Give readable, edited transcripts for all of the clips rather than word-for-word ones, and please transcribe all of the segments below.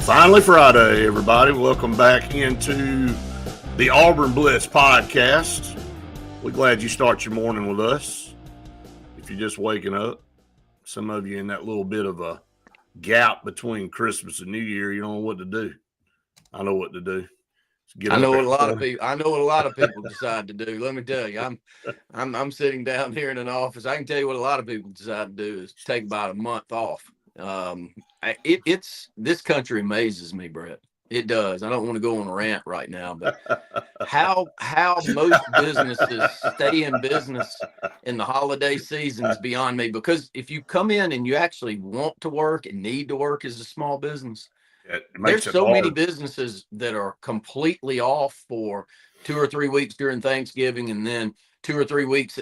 Finally Friday, everybody. Welcome back into the Auburn Blitz podcast. We're glad you start your morning with us. If you're just waking up, some of you in that little bit of a gap between Christmas and New Year, you don't know what to do. I know what to do. I know what a lot of people. I know what a lot of people decide to do. Let me tell you, I'm sitting down here in an office. I can tell you what a lot of people decide to do is take about a month off. It's this country amazes me, Brett. It does. I don't want to go on a rant right now, but how most businesses stay in business in the holiday season is beyond me. Because if you come in and you actually want to work and need to work as a small business, there's so many businesses that are completely off for 2 or 3 weeks during Thanksgiving, and then 2 or 3 weeks.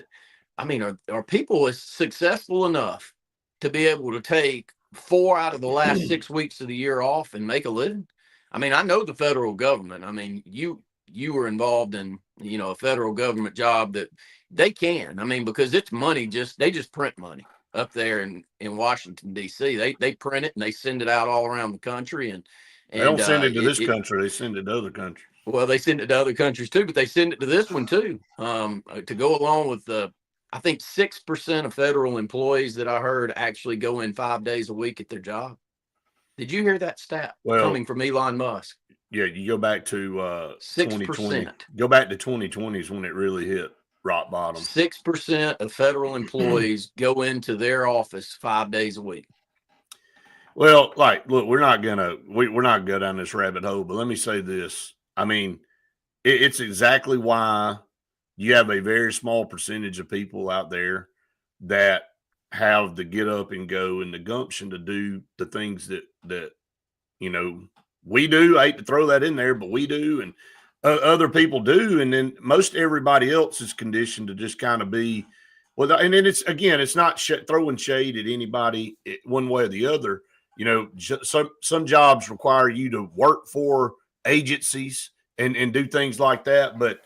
I mean, are people successful enough to be able to take 4 out of the last 6 weeks of the year off and make a living? I mean, I know the federal government. I mean, you were involved in, a federal government job that they can. I mean, because it's money, they just print money up there in Washington, D.C. They print it and they send it out all around the country. And they don't send it to this country. They send it to other countries. Well, they send it to other countries too, but they send it to this one too, to go along with I think 6% of federal employees that I heard actually go in 5 days a week at their job. Did you hear that stat coming from Elon Musk? Yeah, you go back to 6%. Go back to 2020 is when it really hit rock bottom. 6% of federal employees go into their office 5 days a week. Well, look, we're not gonna go down this rabbit hole, but let me say this. I mean, it's exactly why you have a very small percentage of people out there that have the get up and go and the gumption to do the things that we do. I hate to throw that in there, but we do, and other people do. And then most everybody else is conditioned to just kind of be, well, and then it's not throwing shade at anybody one way or the other. Some jobs require you to work for agencies and do things like that. But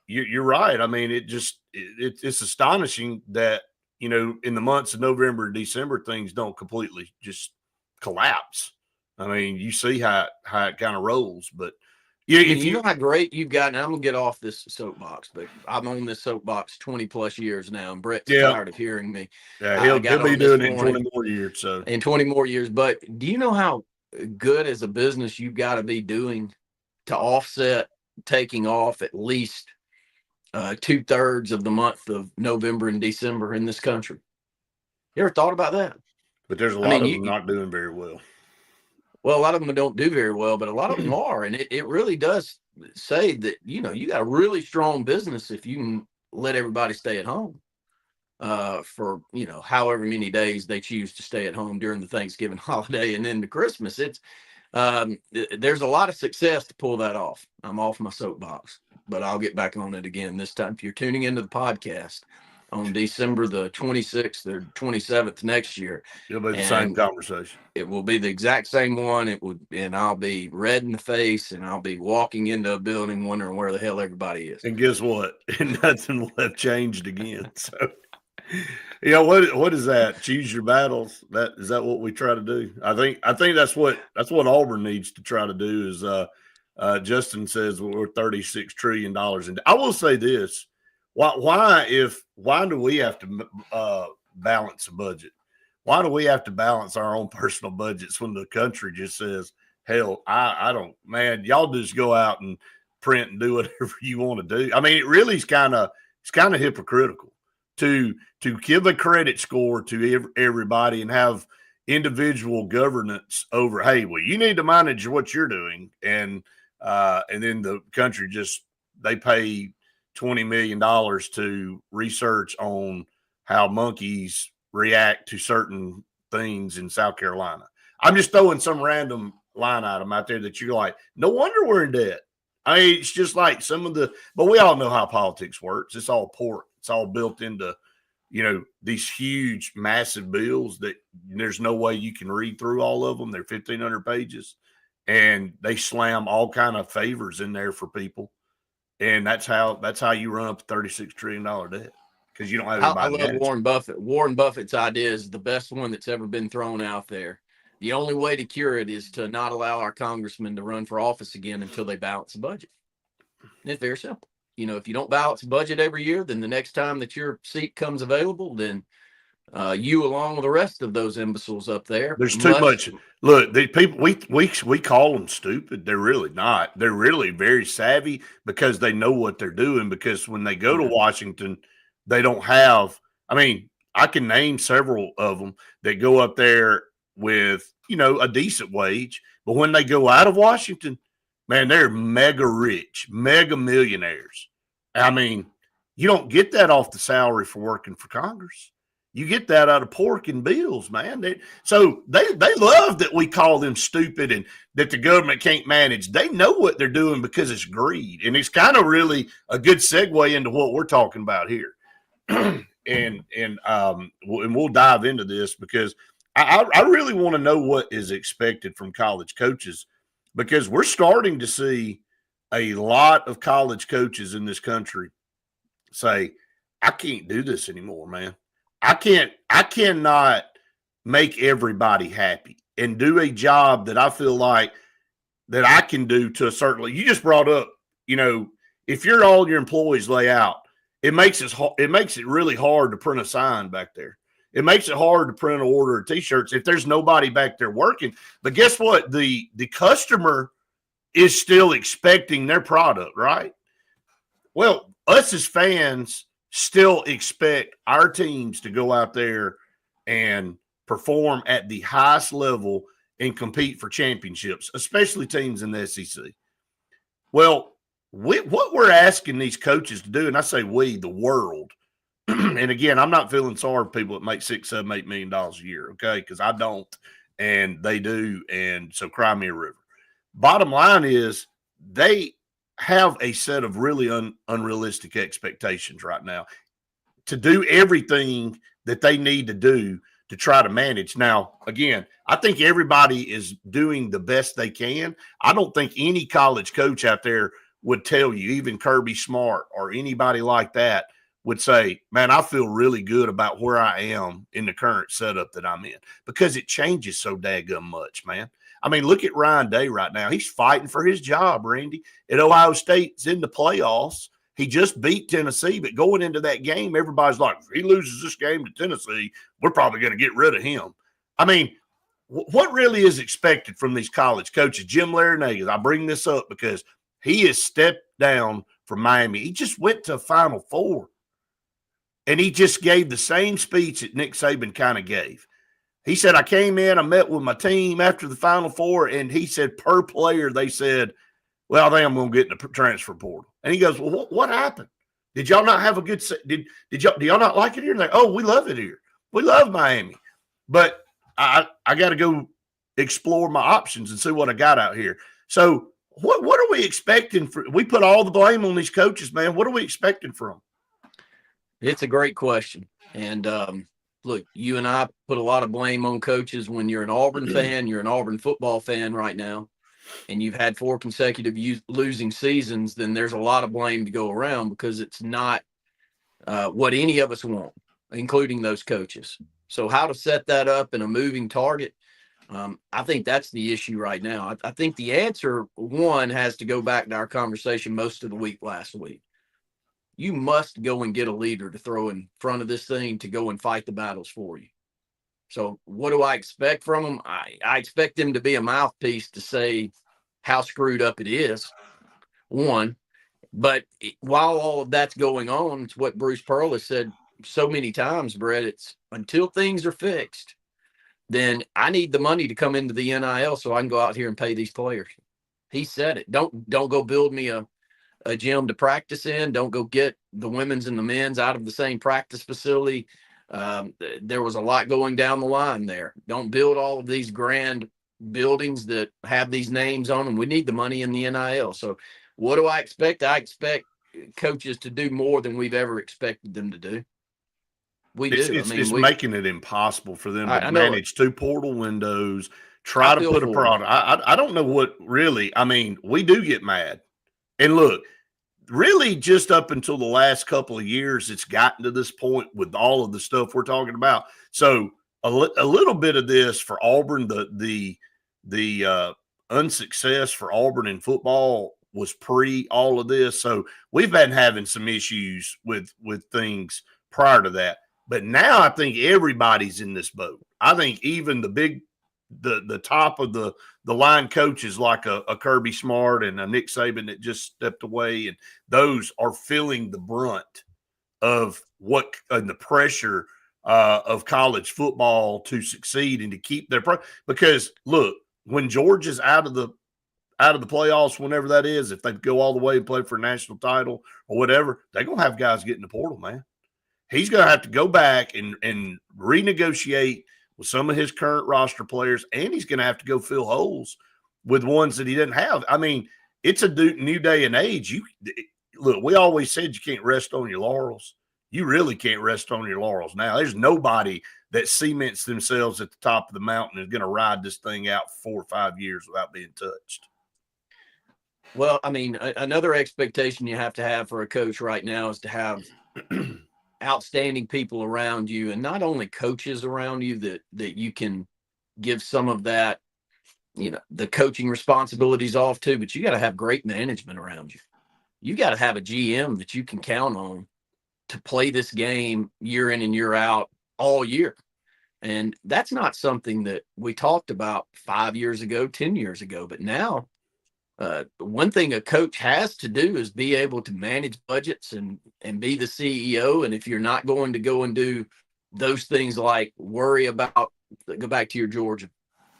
you're right. I mean, it's astonishing that, in the months of November and December, things don't completely just collapse. I mean, you see how it kind of rolls, but yeah, you know how great you've gotten. I'm gonna get off this soapbox, but I'm on this soapbox 20 plus years now, and Brett's tired of hearing me. Yeah, he'll be doing it in 20 more years. So in 20 more years, but do you know how good as a business you've got to be doing to offset taking off at least 2/3 of the month of November and December in this country? You ever thought about that? But there's a lot of them not doing very well. Well, a lot of them don't do very well, but a lot of them are. And it really does say that, you got a really strong business if you can let everybody stay at home for, however many days they choose to stay at home during the Thanksgiving holiday and then the Christmas. There's a lot of success to pull that off. I'm off my soapbox, but I'll get back on it again this time. If you're tuning into the podcast on December the 26th or 27th next year, it'll be the same conversation. It will be the exact same one. And I'll be red in the face, and I'll be walking into a building wondering where the hell everybody is. And guess what? Nothing will have changed again. So, what is that? Choose your battles. Is that what we try to do? I think that's what Auburn needs to try to do. Is Justin says we're $36 trillion, and I will say this. Why do we have to balance a budget? Why do we have to balance our own personal budgets when the country just says, hell, I don't, man, y'all just go out and print and do whatever you want to do. I mean, it really is kind of hypocritical to give a credit score to everybody and have individual governance over, hey, well, you need to manage what you're doing. And then the country they pay $20 million to research on how monkeys react to certain things in South Carolina. I'm just throwing some random line item out there that you're like, no wonder we're in debt. I mean, it's just like but we all know how politics works. It's all pork. It's all built into, these huge, massive bills that there's no way you can read through all of them. They're 1,500 pages, and they slam all kind of favors in there for people. And that's how you run up a $36 trillion debt, because you don't have anybody. I love Warren Buffett. Warren Buffett's idea is the best one that's ever been thrown out there. The only way to cure it is to not allow our congressmen to run for office again until they balance the budget. And it's very simple. If you don't balance the budget every year, then the next time that your seat comes available, then you, along with the rest of those imbeciles up there, There's too much. Look, the people we call them stupid. They're really not. They're really very savvy because they know what they're doing. Because when they go to Washington, they don't have. I mean, I can name several of them that go up there with a decent wage, but when they go out of Washington, man, they're mega rich, mega millionaires. I mean, you don't get that off the salary for working for Congress. You get that out of pork and bills, man. They love that we call them stupid and that the government can't manage. They know what they're doing because it's greed. And it's kind of really a good segue into what we're talking about here. and we'll dive into this because I really want to know what is expected from college coaches, because we're starting to see a lot of college coaches in this country say, I can't do this anymore, man. I cannot make everybody happy and do a job that I feel like that I can do to a certain level. You just brought up, if all your employees lay out, it makes it really hard to print a sign back there. It makes it hard to print an order of T-shirts if there's nobody back there working. But guess what? The customer is still expecting their product, right? Well, us as fans still expect our teams to go out there and perform at the highest level and compete for championships, especially teams in the SEC. Well, what we're asking these coaches to do, and I say we, the world, and again, I'm not feeling sorry for people that make $6, $7, $8 million a year, okay? Because I don't, and they do, and so cry me a river. Bottom line is they have a set of really unrealistic expectations right now to do everything that they need to do to try to manage. Now, again, I think everybody is doing the best they can. I don't think any college coach out there would tell you, even Kirby Smart or anybody like that would say, man, I feel really good about where I am in the current setup that I'm in, because it changes so daggum much, man. I mean, look at Ryan Day right now. He's fighting for his job, Randy. At Ohio State's in the playoffs. He just beat Tennessee, but going into that game, everybody's like, if he loses this game to Tennessee, we're probably going to get rid of him. I mean, what really is expected from these college coaches? Jim Larinaga, I bring this up because he has stepped down from Miami. He just went to a Final Four, and he just gave the same speech that Nick Saban kind of gave. He said, I came in, I met with my team after the Final Four, and he said per player, they said, well, I think I'm going to get in the transfer portal. And he goes, well, what happened? Did y'all not have a good – do y'all not like it here? And they're like, oh, we love it here. We love Miami. But I got to go explore my options and see what I got out here. So what are we expecting? We put all the blame on these coaches, man. What are we expecting from them? It's a great question. And look, you and I put a lot of blame on coaches. When you're an Auburn fan, you're an Auburn football fan right now, and you've had 4 consecutive losing seasons, then there's a lot of blame to go around, because it's not what any of us want, including those coaches. So how to set that up in a moving target, I think that's the issue right now. I think the answer, one, has to go back to our conversation most of the week last week. You must go and get a leader to throw in front of this thing to go and fight the battles for you. So what do I expect from them? I expect them to be a mouthpiece to say how screwed up it is, one. But while all of that's going on, it's what Bruce Pearl has said so many times, Brett. It's until things are fixed, then I need the money to come into the NIL so I can go out here and pay these players. He said it. Don't go build me a gym to practice in. Don't go get the women's and the men's out of the same practice facility. There was a lot going down the line there. Don't build all of these grand buildings that have these names on them. We need the money in the NIL. So what do I expect? I expect coaches to do more than we've ever expected them to do. It's making it impossible for them to manage 2 portal windows, try to put a product. I don't know what really, I mean, we do get mad. And look, really just up until the last couple of years, it's gotten to this point with all of the stuff we're talking about. So a little bit of this for Auburn, the unsuccess for Auburn in football was pre all of this. So we've been having some issues with things prior to that. But now I think everybody's in this boat. I think even the top of the line coaches like a Kirby Smart and a Nick Saban that just stepped away, and those are feeling the brunt of the pressure of college football to succeed and to keep their because look, when Georgia's out of the playoffs, whenever that is, if they go all the way and play for a national title or whatever, they're gonna have guys get in the portal, man. He's gonna have to go back and renegotiate with some of his current roster players, and he's gonna have to go fill holes with ones that he didn't have. I mean, it's a new day and age. Look, we always said you can't rest on your laurels. You really can't rest on your laurels now. There's nobody that cements themselves at the top of the mountain is going to ride this thing out for 4 or 5 years without being touched. Well, I mean, another expectation you have to have for a coach right now is to have outstanding people around you, and not only coaches around you that you can give some of that, the coaching responsibilities off to, but you got to have great management around you. You got to have a GM that you can count on to play this game year in and year out all year. And that's not something that we talked about 5 years ago, 10 years ago. But now, one thing a coach has to do is be able to manage budgets and be the CEO. And if you're not going to go and do those things like worry about, go back to your Georgia.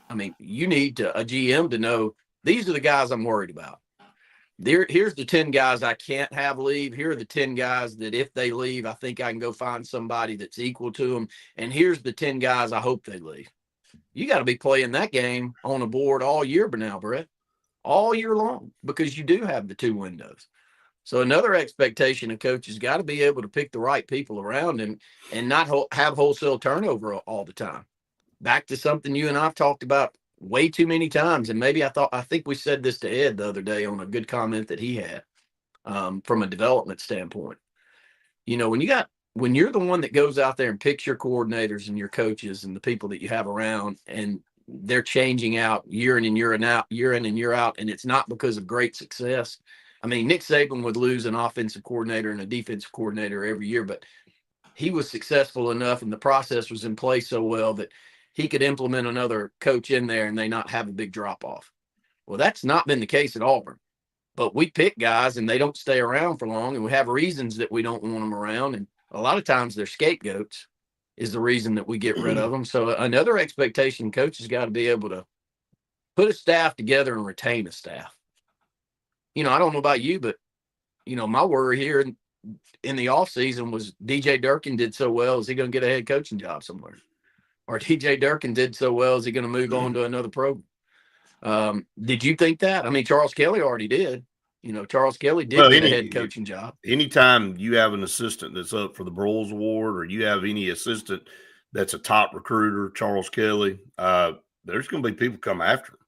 I mean, you need a GM to know these are the guys I'm worried about. Here's the 10 guys I can't have leave. Here are the 10 guys that if they leave, I think I can go find somebody that's equal to them. And here's the 10 guys I hope they leave. You got to be playing that game on a board all year now, Brett, all year long, because you do have the 2 windows. So another expectation of coaches got to be able to pick the right people around and not have wholesale turnover all the time. Back to something you and I've talked about way too many times. And maybe I think we said this to Ed the other day on a good comment that he had from a development standpoint. When you're the one that goes out there and picks your coordinators and your coaches and the people that you have around, and they're changing out year in and year out, and it's not because of great success. I mean, Nick Saban would lose an offensive coordinator and a defensive coordinator every year, but he was successful enough and the process was in place so well that he could implement another coach in there and they not have a big drop off. Well, that's not been the case at Auburn, but we pick guys and they don't stay around for long, and we have reasons that we don't want them around. And a lot of times they're scapegoats is the reason that we get rid of them. So another expectation coach has got to be able to put a staff together and retain a staff. I don't know about you, but my worry here in the off season was DJ Durkin did so well. Is he going to get a head coaching job somewhere? Or DJ Durkin did so well, is he going to move on to another program? Did you think that? I mean, Charles Kelly already did. Charles Kelly did get a head coaching job. Anytime you have an assistant that's up for the Broyles Award, or you have any assistant that's a top recruiter, Charles Kelly, there's going to be people come after him.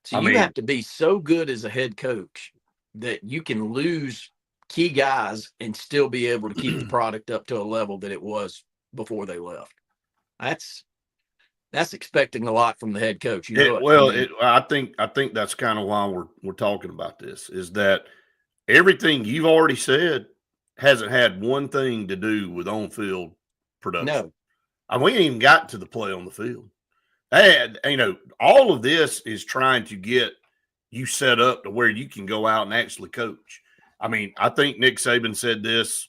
So you have to be so good as a head coach that you can lose key guys and still be able to keep the product up to a level that it was before they left. That's expecting a lot from the head coach. I think that's kind of why we're talking about this, is that everything you've already said hasn't had one thing to do with on-field production. No. We ain't even got to the play on the field. And, all of this is trying to get you set up to where you can go out and actually coach. I mean, I think Nick Saban said this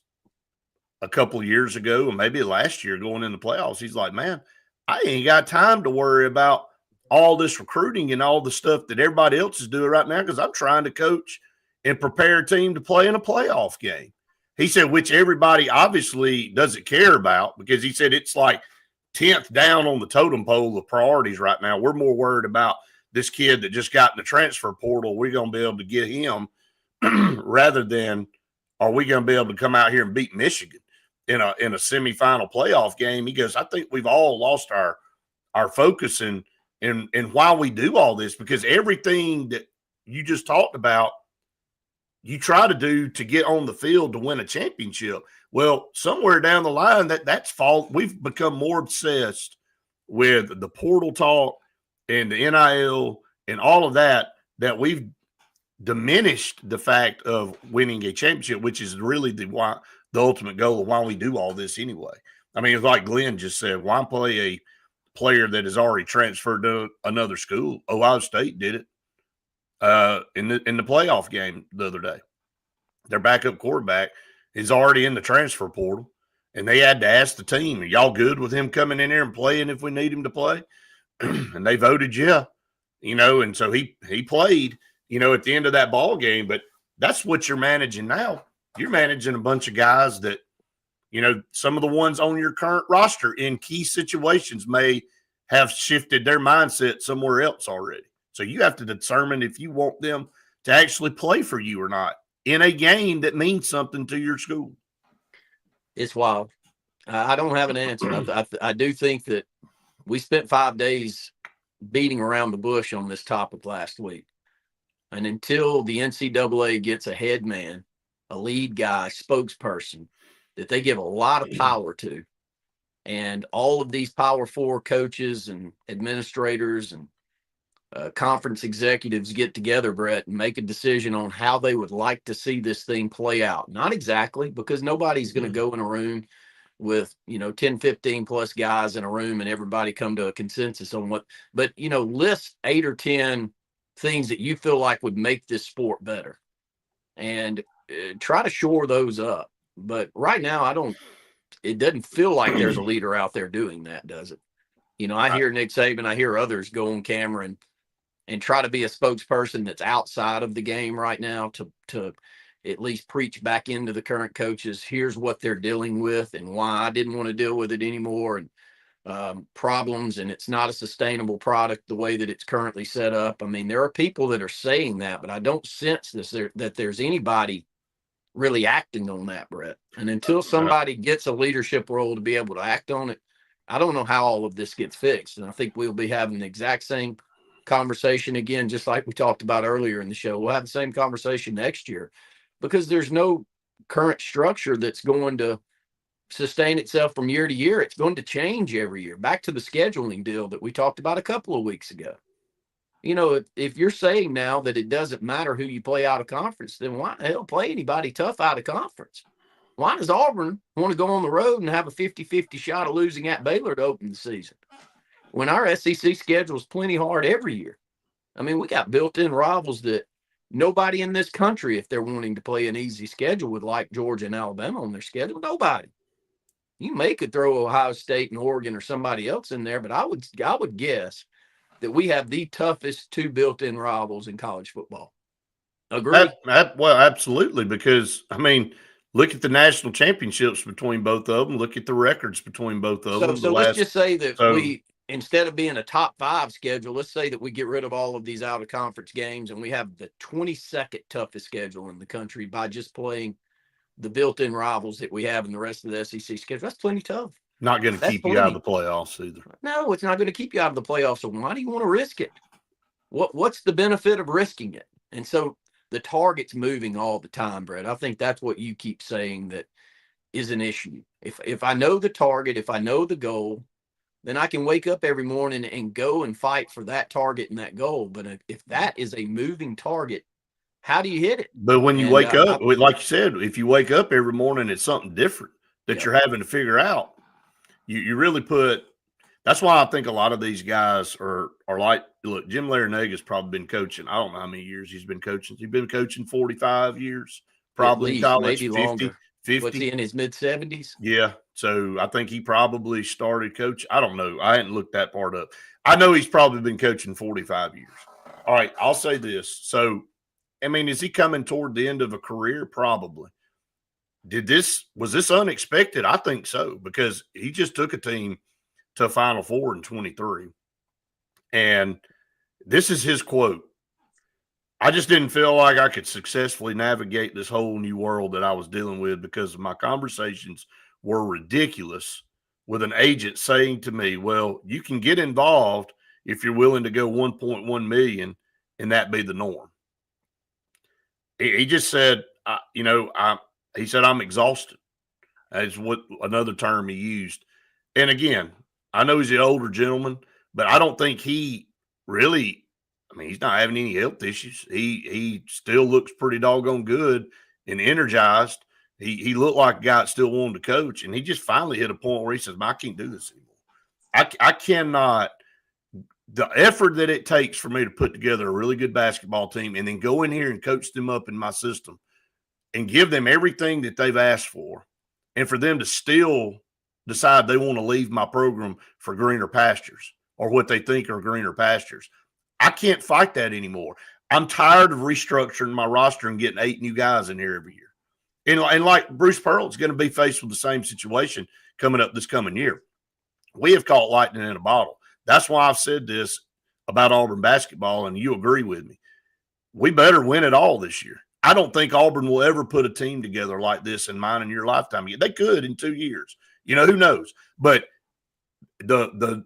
a couple of years ago, and maybe last year going in the playoffs. He's like, man, I ain't got time to worry about all this recruiting and all the stuff that everybody else is doing right now, because I'm trying to coach and prepare a team to play in a playoff game. He said, which everybody obviously doesn't care about, because he said it's like 10th down on the totem pole of priorities right now. We're more worried about this kid that just got in the transfer portal. We're going to be able to get him rather than are we going to be able to come out here and beat Michigan in a semifinal playoff game. He goes, I think we've all lost our focus in why we do all this, because everything that you just talked about, you try to do to get on the field to win a championship. Well, somewhere down the line, that's fault. We've become more obsessed with the portal talk and the NIL and all of that, that we've diminished the fact of winning a championship, which is really the ultimate goal of why we do all this anyway. I mean, it's like Glenn just said, why play a player that is already transferred to another school? Ohio State did it in the playoff game the other day. Their backup quarterback is already in the transfer portal, and they had to ask the team, are y'all good with him coming in here and playing if we need him to play? And they voted yeah, and so he played, at the end of that ball game. But that's what you're managing now. You're managing a bunch of guys that, some of the ones on your current roster in key situations may have shifted their mindset somewhere else already. So you have to determine if you want them to actually play for you or not in a game that means something to your school. It's wild. I don't have an answer. I do think that we spent 5 days beating around the bush on this topic last week. And until the NCAA gets a head man, a lead guy, spokesperson that they give a lot of power to, and all of these Power 4 coaches and administrators and conference executives get together, Brett, and make a decision on how they would like to see this thing play out. Not exactly, because nobody's going to go in a room with 10, 15 plus guys in a room and everybody come to a consensus on what, but list 8 or 10 things that you feel like would make this sport better, and try to shore those up. But right now, it doesn't feel like there's a leader out there doing that, does it? I hear Nick Saban, I hear others go on camera and try to be a spokesperson that's outside of the game right now to at least preach back into the current coaches. Here's what they're dealing with and why I didn't want to deal with it anymore, and problems, and it's not a sustainable product the way that it's currently set up. I mean, there are people that are saying that, but I don't sense that there's anybody really acting on that, Brett. And until somebody gets a leadership role to be able to act on it, I don't know how all of this gets fixed. And I think we'll be having the exact same conversation again, just like we talked about earlier in the show. We'll have the same conversation next year, because there's no current structure that's going to sustain itself from year to year. It's going to change every year. Back to the scheduling deal that we talked about a couple of weeks ago. If you're saying now that it doesn't matter who you play out of conference, then why the hell play anybody tough out of conference? Why does Auburn want to go on the road and have a 50-50 shot of losing at Baylor to open the season, when our SEC schedule is plenty hard every year? I mean, we got built-in rivals that nobody in this country, if they're wanting to play an easy schedule, would like Georgia and Alabama on their schedule. Nobody. You may could throw Ohio State and Oregon or somebody else in there, but I would guess that we have the toughest 2 built-in rivals in college football. Agree? Well, absolutely, because, I mean, look at the national championships between both of them. Look at the records between both of them. So let's just say that we, instead of being a top 5 schedule, let's say that we get rid of all of these out-of-conference games and we have the 22nd toughest schedule in the country by just playing the built-in rivals that we have in the rest of the SEC schedule. That's plenty tough. Not going to keep you out of the playoffs either. No, it's not going to keep you out of the playoffs. So why do you want to risk it? What's the benefit of risking it? And so the target's moving all the time, Brett. I think that's what you keep saying that is an issue. If I know the target, if I know the goal, then I can wake up every morning and go and fight for that target and that goal. But if that is a moving target, how do you hit it? But when you wake up, like you said, if you wake up every morning, it's something different that you're having to figure out. You really put – that's why I think a lot of these guys are like – look, Jim Larinaga has probably been coaching – I don't know how many years he's been coaching. He's been coaching 45 years, probably in college, maybe 50, longer. 50. What's he in his mid-70s? Yeah. So I think he probably started coaching. I don't know. I hadn't looked that part up. I know he's probably been coaching 45 years. All right, I'll say this. So, I mean, is he coming toward the end of a career? Probably. Was this unexpected? I think so, because he just took a team to a Final Four in 23. And this is his quote. I just didn't feel like I could successfully navigate this whole new world that I was dealing with because my conversations were ridiculous, with an agent saying to me, well, you can get involved if you're willing to go 1.1 million and that be the norm. He just said, he said, I'm exhausted. That's what another term he used. And again, I know he's an older gentleman, but I don't think he really. I mean, he's not having any health issues. He still looks pretty doggone good and energized. He looked like a guy that still wanted to coach, and he just finally hit a point where he says, "I can't do this anymore. I cannot." The effort that it takes for me to put together a really good basketball team and then go in here and coach them up in my system and give them everything that they've asked for, and for them to still decide they want to leave my program for greener pastures or what they think are greener pastures. I can't fight that anymore. I'm tired of restructuring my roster and getting 8 new guys in here every year. And like Bruce Pearl is going to be faced with the same situation coming up this coming year. We have caught lightning in a bottle. That's why I've said this about Auburn basketball, and you agree with me. We better win it all this year. I don't think Auburn will ever put a team together like this in mine and your lifetime. They could in 2 years. Who knows? But the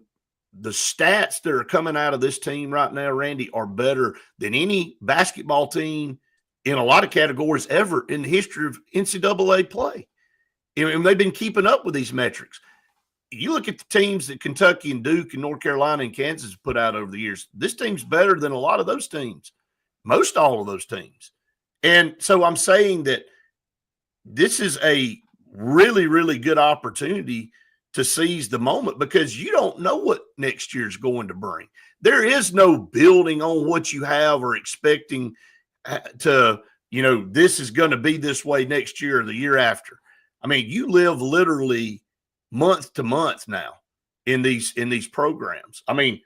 stats that are coming out of this team right now, Randy, are better than any basketball team in a lot of categories ever in the history of NCAA play. And they've been keeping up with these metrics. You look at the teams that Kentucky and Duke and North Carolina and Kansas have put out over the years. This team's better than a lot of those teams, most all of those teams. And so I'm saying that this is a really, really good opportunity to seize the moment, because you don't know what next year's going to bring. There is no building on what you have or expecting to, this is going to be this way next year or the year after. I mean, you live literally month to month now in these programs. I mean,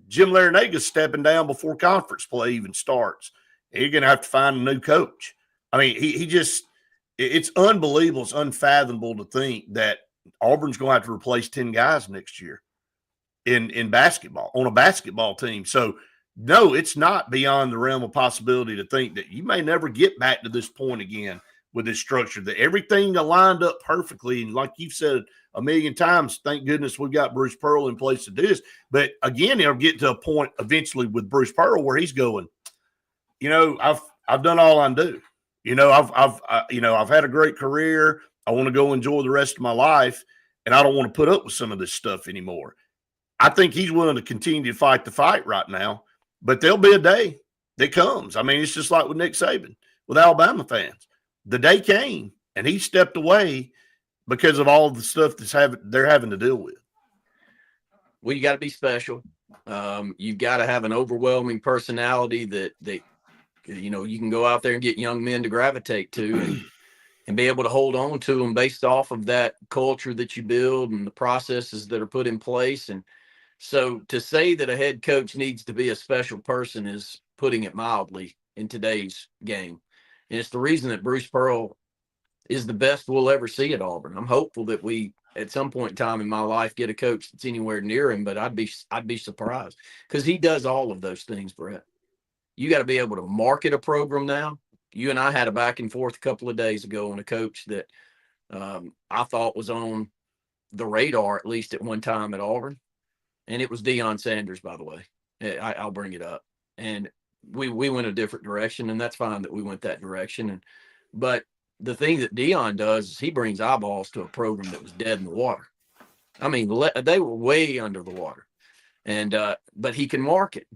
Jim Larinaga's stepping down before conference play even starts. You're going to have to find a new coach. I mean, he just – it's unbelievable. It's unfathomable to think that Auburn's going to have to replace 10 guys next year in basketball, on a basketball team. So, no, it's not beyond the realm of possibility to think that you may never get back to this point again with this structure, that everything aligned up perfectly. And like you've said a million times, thank goodness we've got Bruce Pearl in place to do this. But again, it'll get to a point eventually with Bruce Pearl where he's going, I've done all I can do. I've had a great career. I want to go enjoy the rest of my life, and I don't want to put up with some of this stuff anymore. I think he's willing to continue to fight the fight right now, but there'll be a day that comes. I mean, it's just like with Nick Saban, with Alabama fans. The day came, and he stepped away because of all the stuff they're having to deal with. Well, you got to be special. You've got to have an overwhelming personality that you can go out there and get young men to gravitate to and be able to hold on to them based off of that culture that you build and the processes that are put in place. And so to say that a head coach needs to be a special person is putting it mildly in today's game. And it's the reason that Bruce Pearl is the best we'll ever see at Auburn. I'm hopeful that we, at some point in time in my life, get a coach that's anywhere near him, but I'd be surprised, because he does all of those things, Brett. You got to be able to market a program now. You and I had a back and forth a couple of days ago on a coach that I thought was on the radar, at least at one time at Auburn. And it was Deion Sanders, by the way. I'll bring it up. And we went a different direction, and that's fine that we went that direction. But the thing that Deion does is he brings eyeballs to a program that was dead in the water. I mean, they were way under the water. And but he can market.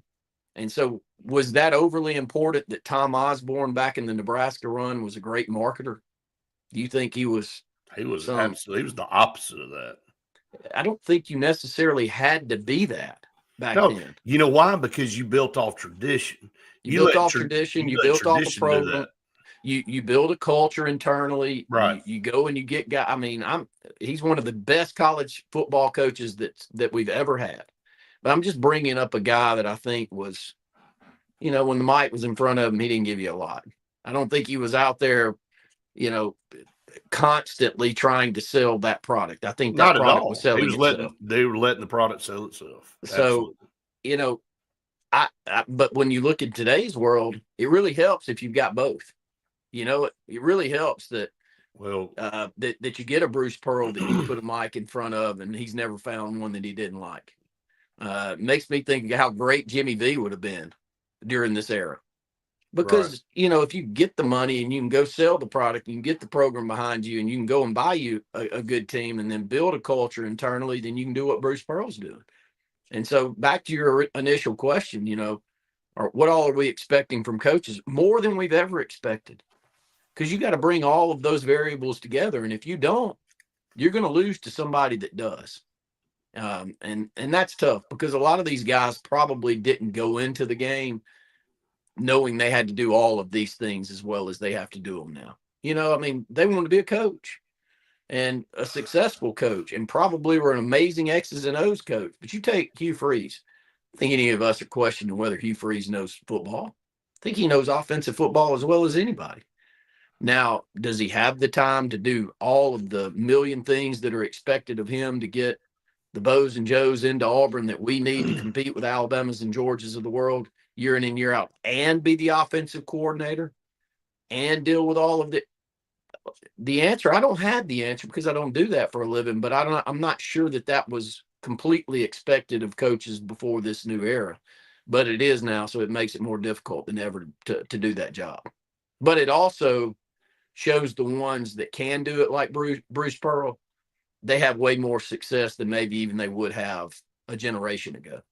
And so was that overly important that Tom Osborne back in the Nebraska run was a great marketer? Do you think he was? He was absolutely. He was the opposite of that. I don't think you necessarily had to be that back then. You know why? Because you built off tradition. You built off tradition. You built off a program. You build a culture internally. Right. You go and you get guys. I mean, he's one of the best college football coaches that we've ever had. But I'm just bringing up a guy that I think was, when the mic was in front of him, he didn't give you a lot. I don't think he was out there, constantly trying to sell that product. I think that product was selling itself. They were letting the product sell itself. So, absolutely. But when you look at today's world, it really helps if you've got both. It really helps that that you get a Bruce Pearl that you put a mic in front of, and he's never found one that he didn't like. Makes me think how great Jimmy V would have been during this era. because, if you get the money and you can go sell the product, you can get the program behind you and you can go and buy you a good team and then build a culture internally, then you can do what Bruce Pearl's doing. And so back to your initial question, or what all are we expecting from coaches? More than we've ever expected, because you got to bring all of those variables together. And if you don't, you're going to lose to somebody that does. And that's tough, because a lot of these guys probably didn't go into the game knowing they had to do all of these things as well as they have to do them now. They want to be a coach and a successful coach, and probably were an amazing X's and O's coach. But you take Hugh Freeze. I think any of us are questioning whether Hugh Freeze knows football. I think he knows offensive football as well as anybody. Now, does he have the time to do all of the million things that are expected of him to get the Bows and Joes into Auburn that we need to compete with Alabamas and Georgias of the world year in and year out, and be the offensive coordinator and deal with all of the answer? I don't have the answer, because I don't do that for a living, but I'm not sure that was completely expected of coaches before this new era, but it is now. So it makes it more difficult than ever to do that job. But it also shows the ones that can do it, like Bruce Pearl, they have way more success than maybe even they would have a generation ago.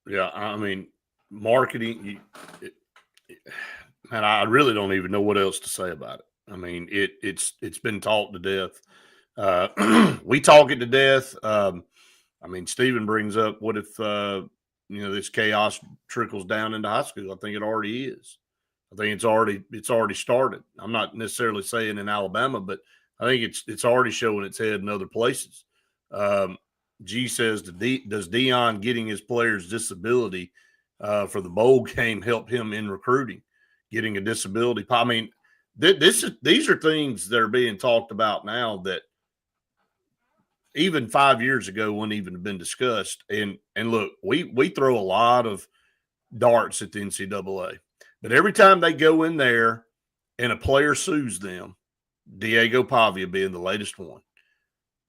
Yeah, marketing, and I really don't even know what else to say about it. It's been taught to death. We talk it to death. Stephen brings up, what if this chaos trickles down into high school? I think it already is. I think it's already started. I'm not necessarily saying in Alabama, but I think it's already showing its head in other places. G says, does Deion getting his players disability for the bowl game help him in recruiting? Getting a disability. These are things that are being talked about now that even 5 years ago wouldn't even have been discussed. And look, we throw a lot of darts at the NCAA, but every time they go in there and a player sues them, Diego Pavia being the latest one,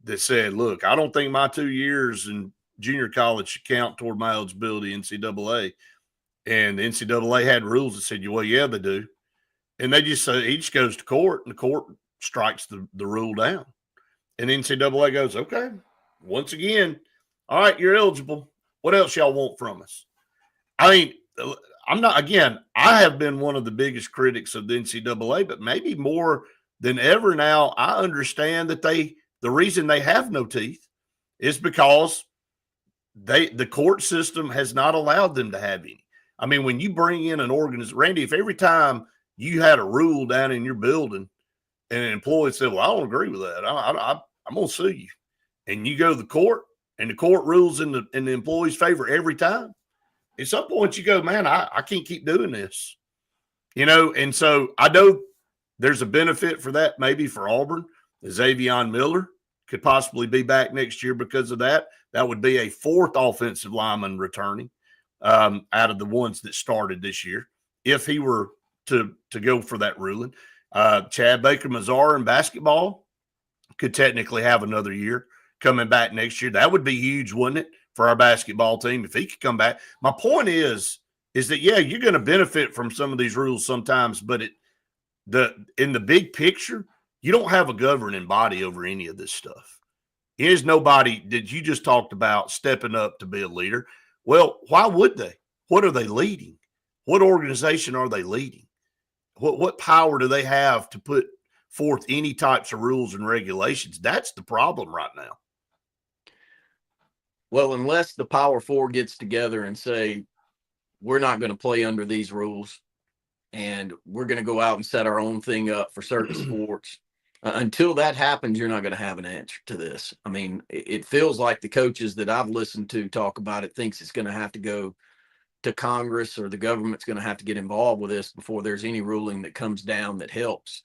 that said, look, I don't think my 2 years in junior college should count toward my eligibility NCAA. And the NCAA had rules that said, well, yeah, they do. And they just say, he just goes to court, and the court strikes the rule down. And the NCAA goes, okay, once again, all right, you're eligible. What else y'all want from us? I have been one of the biggest critics of the NCAA, but maybe more than ever now, I understand that the reason they have no teeth is because the court system has not allowed them to have any. When you bring in an organization, Randy, if every time you had a rule down in your building and an employee said, well, I don't agree with that, I'm going to sue you, and you go to the court and the court rules in the employee's favor every time, at some point you go, man, I can't keep doing this. And so I know there's a benefit for that, maybe for Auburn. Xavion Miller could possibly be back next year because of that. That would be a fourth offensive lineman returning out of the ones that started this year, if he were to go for that ruling. Chad Baker-Mazar in basketball could technically have another year coming back next year. That would be huge, wouldn't it, for our basketball team if he could come back? My point is that, yeah, you're going to benefit from some of these rules sometimes, but in the big picture, you don't have a governing body over any of this stuff. There's nobody that you just talked about stepping up to be a leader. Well, why would they? What are they leading? What organization are they leading? What power do they have to put forth any types of rules and regulations? That's the problem right now. Well, unless the Power Four gets together and say, we're not going to play under these rules, and we're going to go out and set our own thing up for certain sports. Until that happens, you're not going to have an answer to this. It feels like the coaches that I've listened to talk about it thinks it's going to have to go to Congress, or the government's going to have to get involved with this before there's any ruling that comes down that helps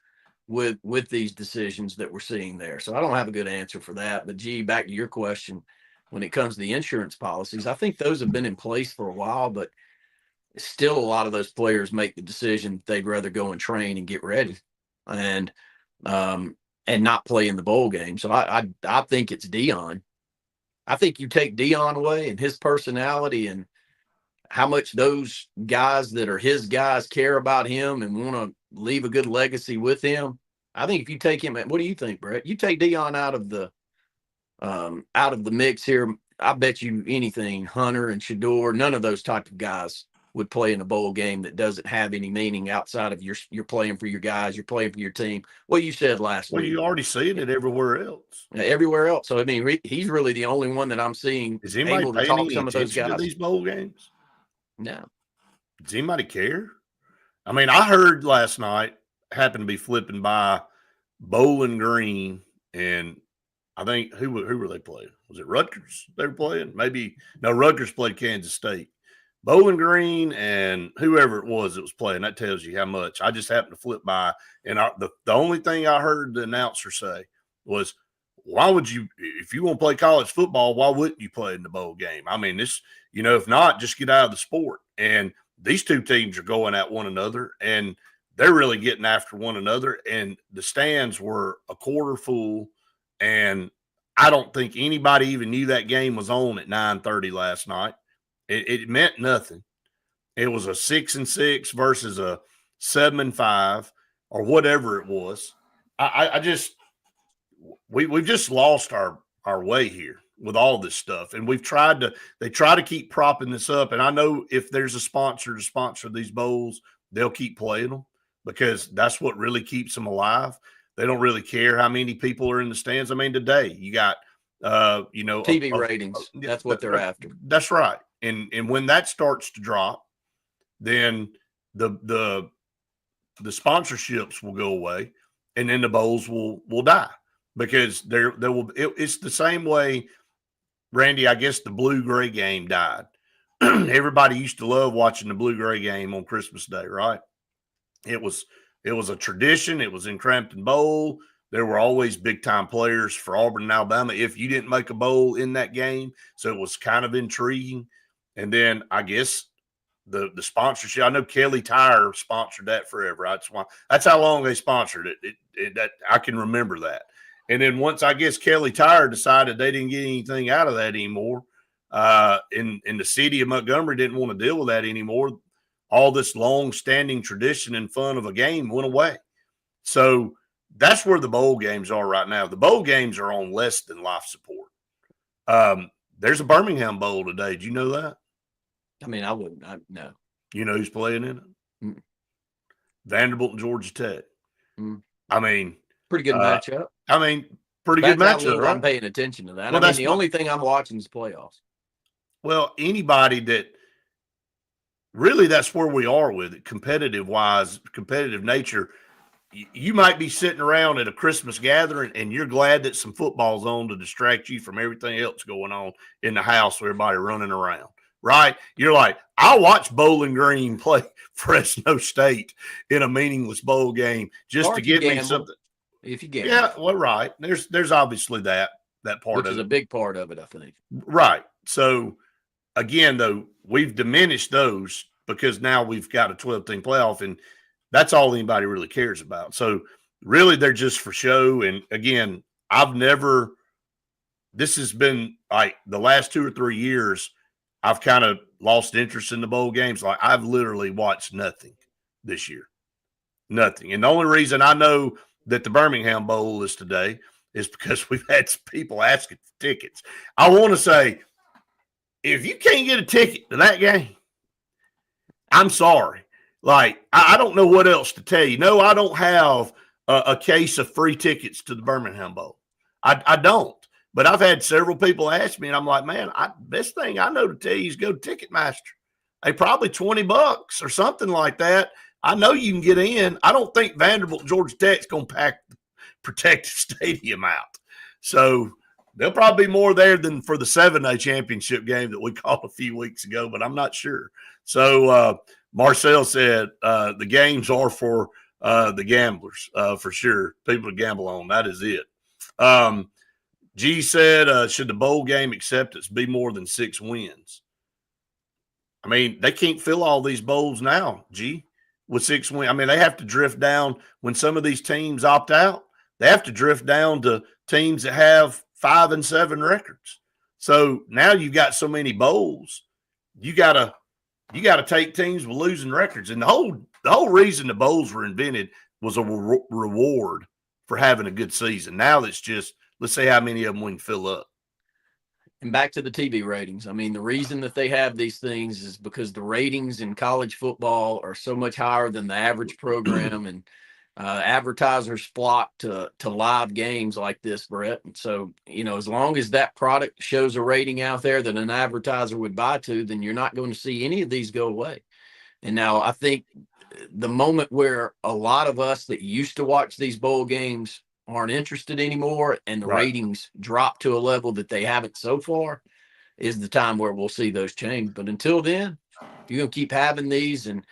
with these decisions that we're seeing there. So I don't have a good answer for that. But G, back to your question, when it comes to the insurance policies, I think those have been in place for a while, but still a lot of those players make the decision they'd rather go and train and get ready and not play in the bowl game. So I think it's Deion. I think you take Deion away and his personality, and how much those guys that are his guys care about him and want to leave a good legacy with him. I think if you take him, what do you think, Brett? You take Dion out of the mix here. I bet you anything, Hunter and Shador, none of those type of guys would play in a bowl game that doesn't have any meaning outside of you're playing for your guys, you're playing for your team. Well, you said last week. Well, you already seeing it everywhere else. Everywhere else. So I mean, he's really the only one that I'm seeing Is anybody able to paying talk any some of those attention to guys. these bowl games? No. Does anybody care? I mean, I heard last night, happened to be flipping by Bowling Green, and I think who were they playing? Was it Rutgers they were playing? Maybe no, Rutgers played Kansas State. Bowling Green and whoever it was that was playing, that tells you how much. I just happened to flip by, and the only thing I heard the announcer say was, why would you, if you want to play college football, why wouldn't you play in the bowl game? I mean, this, if not, just get out of the sport. And these two teams are going at one another, and they're really getting after one another. And the stands were a quarter full, and I don't think anybody even knew that game was on at 9:30 last night. It meant nothing. It was a 6-6 versus a 7-5 or whatever it was. We've just lost our way here with all this stuff. And they try to keep propping this up. And I know if there's a sponsor to sponsor these bowls, they'll keep playing them because that's what really keeps them alive. They don't really care how many people are in the stands. I mean, today you got, TV ratings. That's what they're after. That's right. And when that starts to drop, then the sponsorships will go away, and then the bowls will die because it's the same way, Randy. I guess the blue-gray game died. Everybody used to love watching the blue-gray game on Christmas Day, right? It was a tradition. It was in Crampton Bowl. There were always big-time players for Auburn and Alabama if you didn't make a bowl in that game. So it was kind of intriguing. And then I guess the sponsorship, I know Kelly Tire sponsored that forever. That's how long they sponsored it. That I can remember that. And then once I guess Kelly Tire decided they didn't get anything out of that anymore, in the city of Montgomery didn't want to deal with that anymore. All this long-standing tradition and fun of a game went away. So that's where the bowl games are right now. The bowl games are on less than life support. There's a Birmingham Bowl today. Did you know that? I mean, I wouldn't. No. You know who's playing in it? Mm. Vanderbilt and Georgia Tech. Mm. I mean, pretty good matchup. I mean, pretty good matchup. Right? I'm paying attention to that. Well, Well, anybody that really, that's where we are with it, competitive nature. You might be sitting around at a Christmas gathering and you're glad that some football's on to distract you from everything else going on in the house with everybody running around, right? You're like, I'll watch Bowling Green play Fresno State in a meaningless bowl game just to get me something. If you gamble. Yeah, well, right. There's obviously that part which of it. Which is a big part of it, I think. Right. So, again, though, we've diminished those because now we've got a 12-team playoff, and that's all anybody really cares about. So really they're just for show. And again, this has been like the last 2 or 3 years, I've kind of lost interest in the bowl games. Like I've literally watched nothing this year, nothing. And the only reason I know that the Birmingham Bowl is today is because we've had some people asking for tickets. I want to say, if you can't get a ticket to that game, I'm sorry. Like, I don't know what else to tell you. No, I don't have a case of free tickets to the Birmingham Bowl. I don't. But I've had several people ask me, and I'm like, man, best thing I know to tell you is go to Ticketmaster. They probably $20 or something like that. I know you can get in. I don't think Vanderbilt, Georgia Tech's going to pack the protective stadium out. So there'll probably be more there than for the 7A championship game that we called a few weeks ago, but I'm not sure. So Marcel said the games are for the gamblers, for sure. People to gamble on. That is it. G said, should the bowl game acceptance be more than 6 wins? I mean, they can't fill all these bowls now, G, with 6 wins. I mean, they have to drift down when some of these teams opt out. They have to drift down to teams that have 5 and 7 records. So now you've got so many bowls, you got to you got to take teams with losing records. And the whole reason the bowls were invented was a reward for having a good season. Now it's just, let's see how many of them we can fill up. And back to the TV ratings. I mean, the reason that they have these things is because the ratings in college football are so much higher than the average program, and advertisers flock to live games like this, Brett. And so, as long as that product shows a rating out there that an advertiser would buy to, then you're not going to see any of these go away. And now I think the moment where a lot of us that used to watch these bowl games aren't interested anymore and the ratings drop to a level that they haven't so far is the time where we'll see those change. But until then, you're going to keep having these. And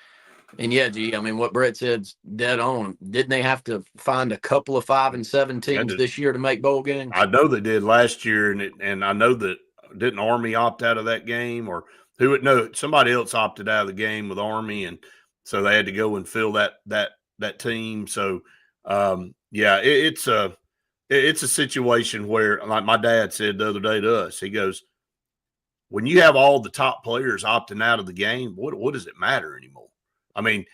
yeah, G, I mean, what Brett said's dead on. Didn't they have to find a couple of 5 and 7 teams this year to make bowl games? I know they did last year, and I know that didn't Army opt out of that game, or who would know? Somebody else opted out of the game with Army, and so they had to go and fill that team. So yeah, it's a situation where, like my dad said the other day to us, he goes, when you have all the top players opting out of the game, what does it matter anymore? I mean,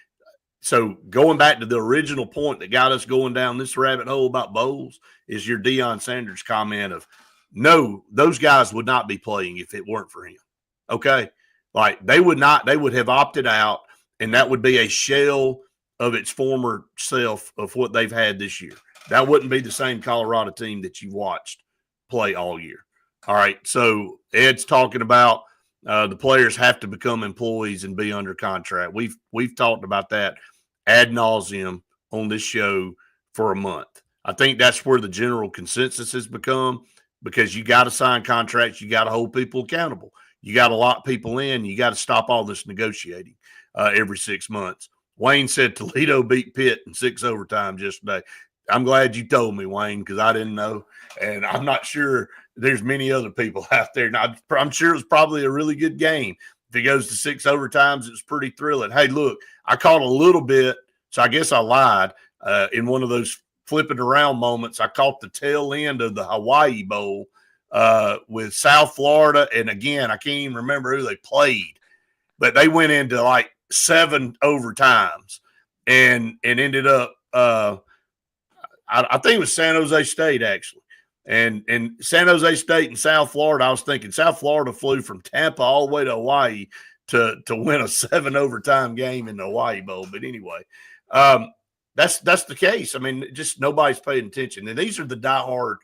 so going back to the original point that got us going down this rabbit hole about bowls is your Deion Sanders comment of, no, those guys would not be playing if it weren't for him. Okay. Like they would have opted out, and that would be a shell of its former self of what they've had this year. That wouldn't be the same Colorado team that you watched play all year. All right. So Ed's talking about the players have to become employees and be under contract. We've talked about that ad nauseum on this show for a month. I think that's where the general consensus has become, because you got to sign contracts. You got to hold people accountable. You got to lock people in. You got to stop all this negotiating every 6 months. Wayne said Toledo beat Pitt in 6 overtimes yesterday. I'm glad you told me, Wayne, because I didn't know. And I'm not sure there's many other people out there. Now, I'm sure it was probably a really good game. If it goes to 6 overtimes, it's pretty thrilling. Hey, look, I caught a little bit, so I guess I lied in one of those flipping around moments. I caught the tail end of the Hawaii Bowl with South Florida. And again, I can't even remember who they played, but they went into like 7 overtimes and ended up I think it was San Jose State, actually. And San Jose State and South Florida, I was thinking South Florida flew from Tampa all the way to Hawaii to win a 7 overtime game in the Hawaii Bowl. But anyway, that's the case. I mean, just nobody's paying attention. And these are the diehard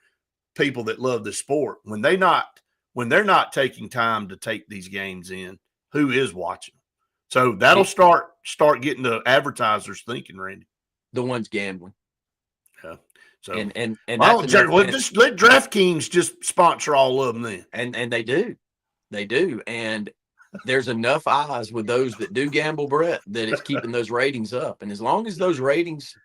people that love the sport. When they're not taking time to take these games in, who is watching? So that'll start getting the advertisers thinking, Randy. The ones gambling. Yeah. So and just let DraftKings just sponsor all of them then. And they do. And there's enough eyes with those that do gamble, Brett, that it's keeping those ratings up. And as long as those ratings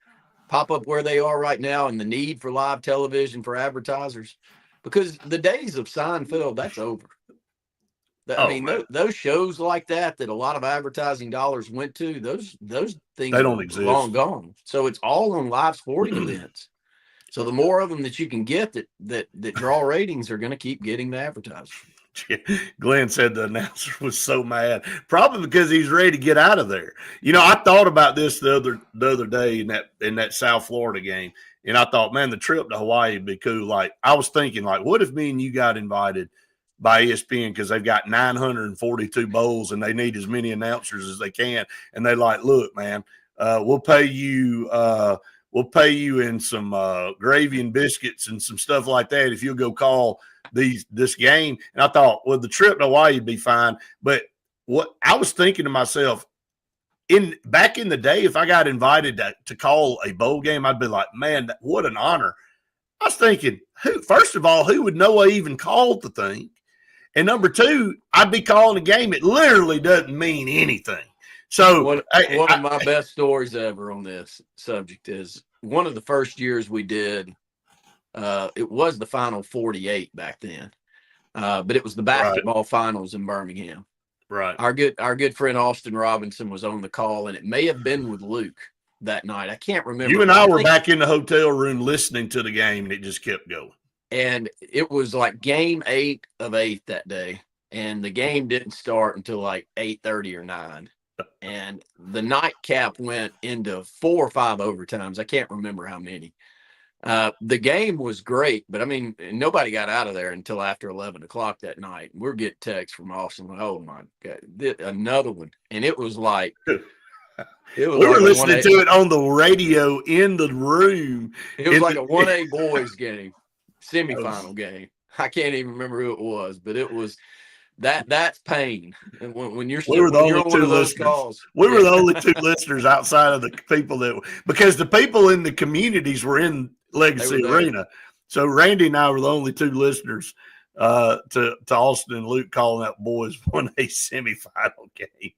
pop up where they are right now, and the need for live television for advertisers, because the days of Seinfeld, that's over. I mean, those shows like that a lot of advertising dollars went to, those things they don't exist. Long gone. So it's all on live sporting events. So the more of them that you can get that draw ratings are going to keep getting the advertising. Glenn said the announcer was so mad, probably because he's ready to get out of there. I thought about this the other day in that South Florida game, and I thought, man, the trip to Hawaii would be cool. Like I was thinking, like, what if me and you got invited by ESPN because they've got 942 bowls and they need as many announcers as they can, and they like, look, man, we'll pay you in some gravy and biscuits and some stuff like that if you'll go call this game. And I thought, well, the trip to Hawaii would be fine. But what I was thinking to myself, back in the day, if I got invited to call a bowl game, I'd be like, man, what an honor. I was thinking, first of all, who would know I even called the thing? And number two, I'd be calling a game. It literally doesn't mean anything. So one of my best stories ever on this subject is one of the first years we did. It was the Final 48 back then, but it was the basketball finals in Birmingham. Right. Our good friend Austin Robinson was on the call, and it may have been with Luke that night. I can't remember. You and I were back in the hotel room listening to the game, and it just kept going. And it was like game 8 of 8 that day. and the game didn't start until like 8:30 or 9. And the nightcap went into 4 or 5 overtimes. I can't remember how many. The game was great, but I mean, nobody got out of there until after 11 o'clock that night. We're getting texts from Austin. Oh my God, another one. And it was like, we were listening to it on the radio in the room. It was like a 1A boys game, semifinal game. I can't even remember who it was, but it was that's pain. And when you're still, we were the only two listeners. We were the only two listeners outside of the people because the people in the communities were in Legacy Arena. So Randy and I were the only two listeners to Austin and Luke calling that boys 1A semifinal game.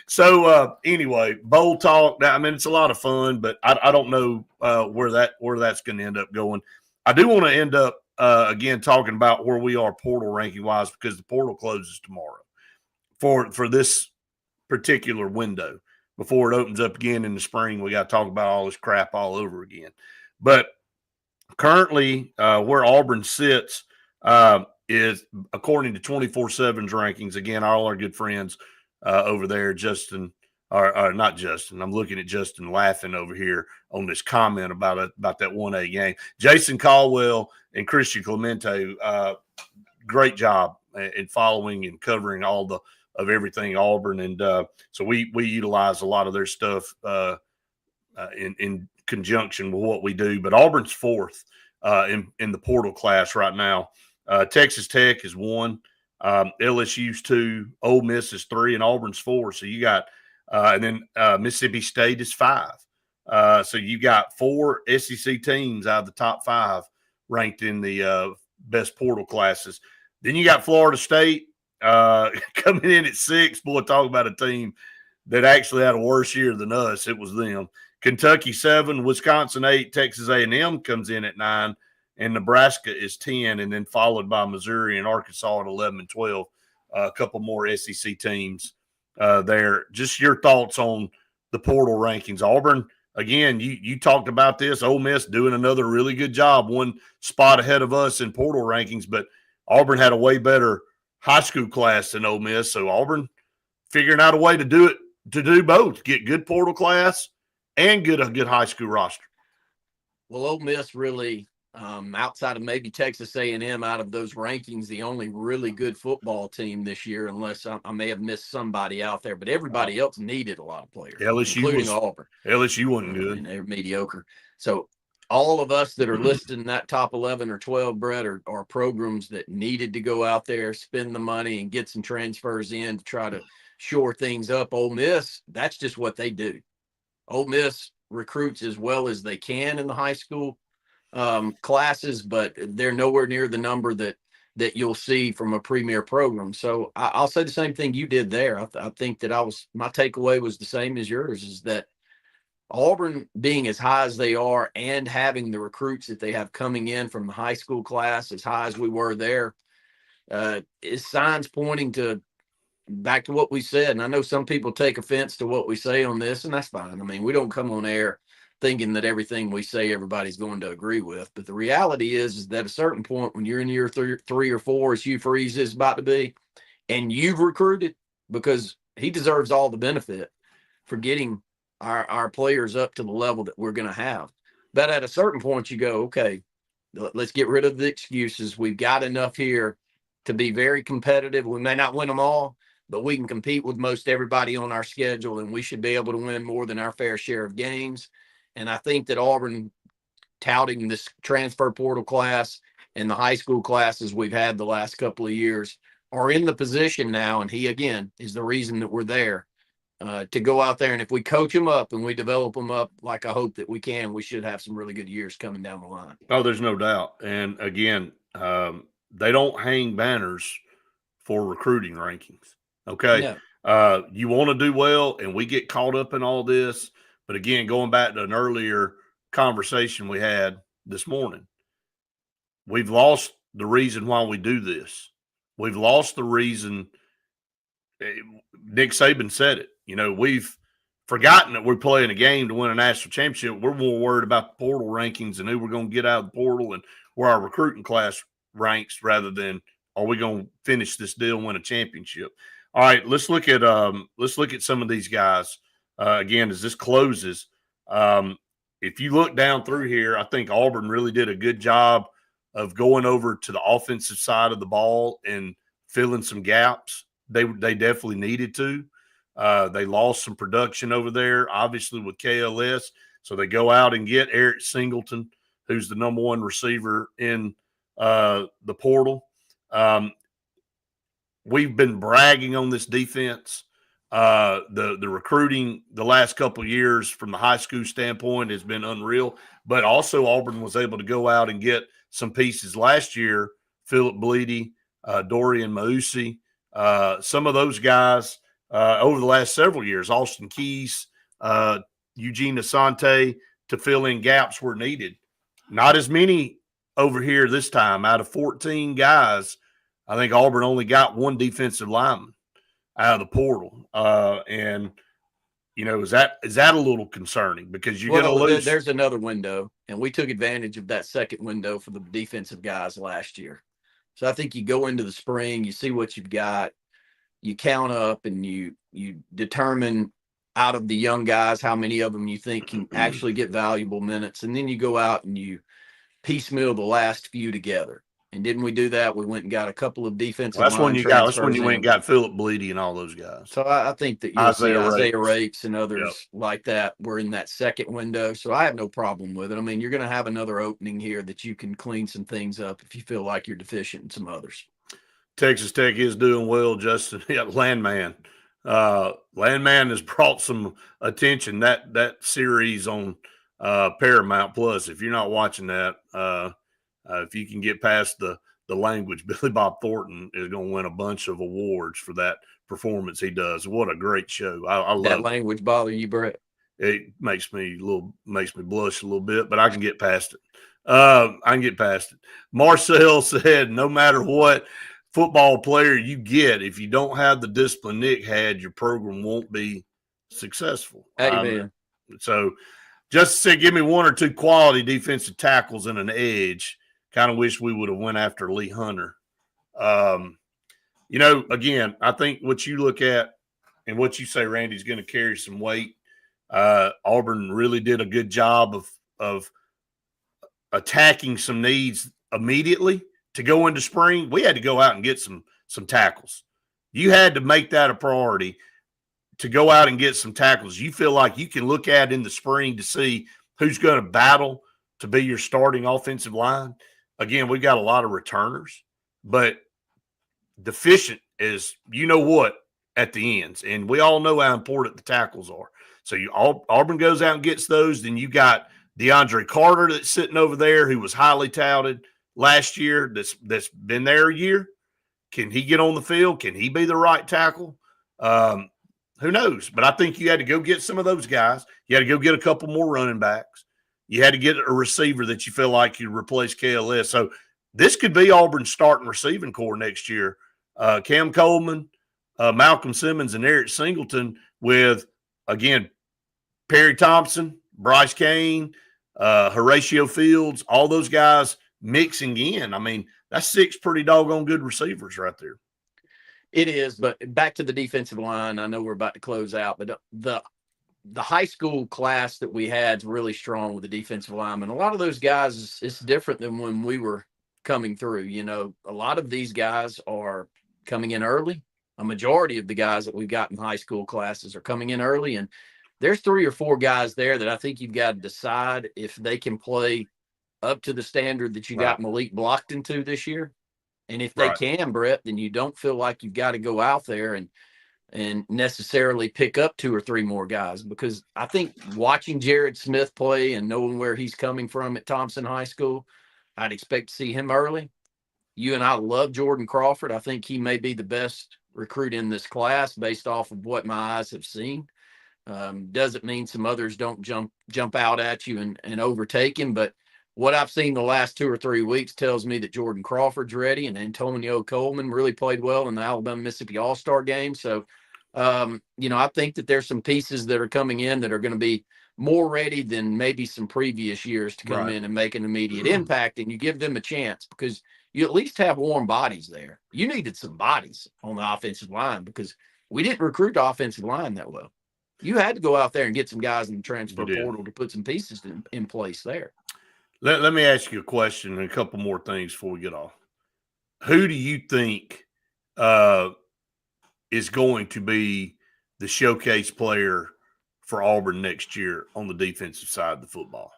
So anyway, bowl talk. I mean, it's a lot of fun, but I don't know where that's going to end up going. I do want to end up again talking about where we are portal ranking wise, because the portal closes tomorrow for this particular window before it opens up again in the spring. We got to talk about all this crap all over again. But currently, where Auburn sits is, according to 24/7's rankings, again, all our good friends over there, Justin, or not Justin. I'm looking at Justin laughing over here on this comment about that 1A game. Jason Caldwell and Christian Clemente, great job in following and covering all of everything Auburn, and so we utilize a lot of their stuff in conjunction with what we do. But Auburn's fourth in the portal class right now. Texas Tech is 1, LSU's 2, Ole Miss is 3, and Auburn's 4. So you got and then Mississippi State is 5. So you got 4 SEC teams out of the top 5 ranked in the best portal classes. Then you got Florida State coming in at 6. Boy, talk about a team that actually had a worse year than us. It was them. Kentucky 7, Wisconsin 8, Texas A&M comes in at 9, and Nebraska is 10, and then followed by Missouri and Arkansas at 11 and 12. A couple more SEC teams there. Just your thoughts on the portal rankings. Auburn, again, you talked about this. Ole Miss doing another really good job, one spot ahead of us in portal rankings, but Auburn had a way better high school class than Ole Miss. So Auburn figuring out a way to do both, get good portal class and get a good high school roster. Well, Ole Miss really, outside of maybe Texas A&M, out of those rankings, the only really good football team this year, unless I may have missed somebody out there, but everybody else needed a lot of players, including Auburn. LSU wasn't good. And they're mediocre. So all of us that are listed in that top 11 or 12, Brett, are programs that needed to go out there, spend the money, and get some transfers in to try to shore things up. Ole Miss, that's just what they do. Ole Miss recruits as well as they can in the high school classes, but they're nowhere near the number that you'll see from a premier program. So I'll say the same thing you did there. I think that my takeaway was the same as yours, is that Auburn being as high as they are and having the recruits that they have coming in from the high school class as high as we were there is signs pointing to back to what we said. And I know some people take offense to what we say on this, and that's fine. I mean, we don't come on air thinking that everything we say everybody's going to agree with. But the reality is that at a certain point, when you're in year 3 or 4, as Hugh Freeze is about to be, and you've recruited, because he deserves all the benefit for getting our players up to the level that we're going to have. But at a certain point, you go, okay, let's get rid of the excuses. We've got enough here to be very competitive. We may not win them all, but we can compete with most everybody on our schedule, and we should be able to win more than our fair share of games. And I think that Auburn, touting this transfer portal class and the high school classes we've had the last couple of years, are in the position now, and he, again, is the reason that we're there, to go out there. And if we coach them up and we develop them up like I hope that we can, we should have some really good years coming down the line. Oh, there's no doubt. And again, they don't hang banners for recruiting rankings. Okay. No. You want to do well, and we get caught up in all this. But again, going back to an earlier conversation we had this morning, we've lost the reason why we do this. We've lost the reason. Nick Saban said it. You know, we've forgotten that we're playing a game to win a national championship. We're more worried about the portal rankings and who we're going to get out of the portal and where our recruiting class ranks rather than are we going to finish this deal and win a championship? All right, let's look at some of these guys again as this closes. If you look down through here, I think Auburn really did a good job of going over to the offensive side of the ball and filling some gaps. They definitely needed to. They lost some production over there, obviously with KLS. So they go out and get Eric Singleton, who's the number one receiver in the portal. We've been bragging on this defense. The recruiting the last couple of years from the high school standpoint has been unreal. But also Auburn was able to go out and get some pieces last year. Philip Bleedy, Dorian Mausi, some of those guys over the last several years. Austin Keys, Eugene Asante, to fill in gaps where needed. Not as many over here this time. Out of 14 guys, I think Auburn only got one defensive lineman out of the portal. And, you know, is that a little concerning? Because you're going to lose. There's another window, and we took advantage of that second window for the defensive guys last year. So I think you go into the spring, you see what you've got, you count up, and you determine out of the young guys how many of them you think can actually get valuable minutes, and then you go out and you piecemeal the last few together. And didn't we do that? We went and got a couple of defensive line transfers. That's when you went and got Philip Bleedy and all those guys. So I think that you'll see Isaiah Rakes and others like that. We're in that second window. So I have no problem with it. I mean, you're going to have another opening here that you can clean some things up if you feel like you're deficient in some others. Texas Tech is doing well, Justin. Landman. Landman has brought some attention. That series on Paramount Plus, if you're not watching that, if you can get past the language, Billy Bob Thornton is going to win a bunch of awards for that performance he does. What a great show! I love that language. Bother you, Brett? It makes me blush a little bit, but I can get past it. I can get past it. Marcel said, no matter what football player you get, if you don't have the discipline Nick had, your program won't be successful. Amen. So just to say, give me one or two quality defensive tackles and an edge. Kind of wish we would have went after Lee Hunter. You know, again, I think what you look at and what you say, Randy, is going to carry some weight. Auburn really did a good job of attacking some needs immediately to go into spring. We had to go out and get some tackles. You had to make that a priority to go out and get some tackles you feel like you can look at in the spring to see who's going to battle to be your starting offensive line. Again, we got a lot of returners, but deficient is what at the ends. And we all know how important the tackles are. So Auburn goes out and gets those. Then you got DeAndre Carter that's sitting over there who was highly touted last year that's been there a year. Can he get on the field? Can he be the right tackle? Who knows? But I think you had to go get some of those guys. You had to go get a couple more running backs. You had to get a receiver that you feel like you replace KLS. So this could be Auburn's starting receiving core next year. Cam Coleman, Malcolm Simmons, and Eric Singleton with, again, Perry Thompson, Bryce Kane, Horatio Fields, all those guys mixing in. I mean, that's 6 pretty doggone good receivers right there. It is, but back to the defensive line. I know we're about to close out, but the high school class that we had is really strong with the defensive linemen. A lot of those guys, it's different than when we were coming through. You know, a lot of these guys are coming in early. A majority of the guys that we've got in high school classes are coming in early, and there's 3 or 4 guys there that I think you've got to decide if they can play up to the standard that you got Malik Blockton to this year. And if they can, Brett, then you don't feel like you've got to go out there and necessarily pick up 2 or 3 more guys, because I think watching Jared Smith play and knowing where he's coming from at Thompson High School, I'd expect to see him early. You and I love Jordan Crawford. I think he may be the best recruit in this class based off of what my eyes have seen. Doesn't mean some others don't jump out at you and overtake him, but what I've seen the last 2 or 3 weeks tells me that Jordan Crawford's ready, and Antonio Coleman really played well in the Alabama-Mississippi All-Star game. So, I think that there's some pieces that are coming in that are going to be more ready than maybe some previous years to come in and make an immediate impact, and you give them a chance, because you at least have warm bodies there. You needed some bodies on the offensive line because we didn't recruit the offensive line that well. You had to go out there and get some guys in the transfer portal to put some pieces in place there. Let me ask you a question and a couple more things before we get off. Who do you think is going to be the showcase player for Auburn next year on the defensive side of the football?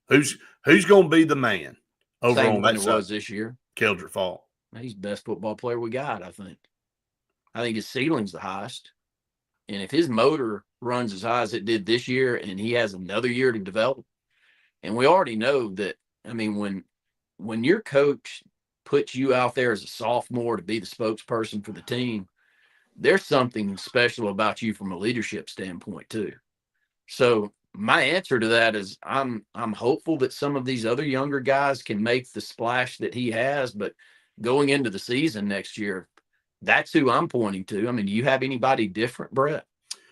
Who's going to be the man over Same on one that it side? was this year. Keldrick Faulk. He's the best football player we got, I think. I think his ceiling's the highest. And if his motor runs as high as it did this year and he has another year to develop, and we already know that, I mean, when your coach puts you out there as a sophomore to be the spokesperson for the team, there's something special about you from a leadership standpoint too. So my answer to that is I'm hopeful that some of these other younger guys can make the splash that he has, but going into the season next year, that's who I'm pointing to. I mean, do you have anybody different, Brett?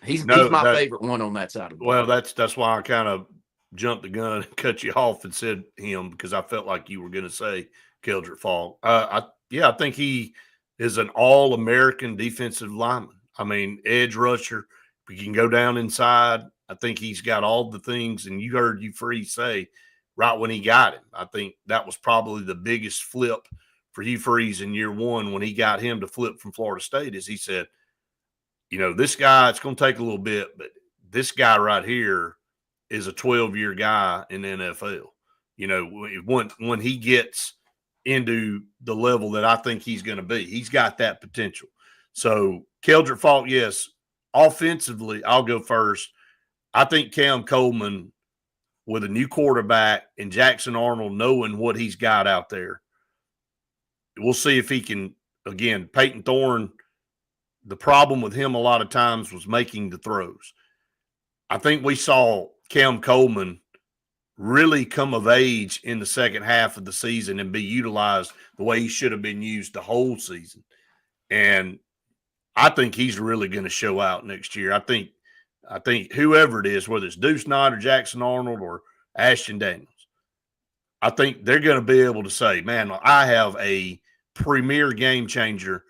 He's my favorite one on that side of the ball. Well, that's why I kind of jumped the gun and cut you off and said him, because I felt like you were going to say Keldrick Faulk. I think he is an all-American defensive lineman. I mean, edge rusher. If you can go down inside, I think he's got all the things. And you heard Hugh Freeze say right when he got him, I think that was probably the biggest flip for Hugh Freeze in year one when he got him to flip from Florida State, is he said, you know, this guy, it's going to take a little bit, but this guy right here is a 12-year guy in the NFL. You know, when he gets into the level that I think he's going to be, he's got that potential. So Keldrick Faulk, yes. Offensively, I'll go first. I think Cam Coleman, with a new quarterback and Jackson Arnold knowing what he's got out there, we'll see if he can, again, Peyton Thorne, the problem with him a lot of times was making the throws. I think we saw Cam Coleman really come of age in the second half of the season and be utilized the way he should have been used the whole season. And I think he's really going to show out next year. I think whoever it is, whether it's Deuce Knight or Jackson Arnold or Ashton Daniels, I think they're going to be able to say, man, I have a premier game changer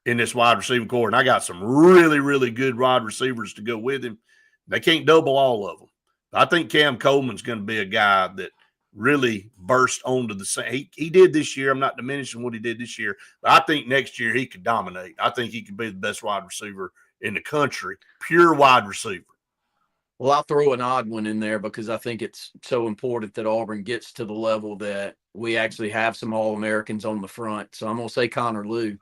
in this wide receiving core, and I got some really, really good wide receivers to go with him. They can't double all of them. I think Cam Coleman's going to be a guy that really burst onto the scene. He did this year. I'm not diminishing what he did this year, but I think next year he could dominate. I think he could be the best wide receiver in the country, pure wide receiver. Well, I'll throw an odd one in there because I think it's so important that Auburn gets to the level that we actually have some All-Americans on the front. So I'm going to say Connor Lew.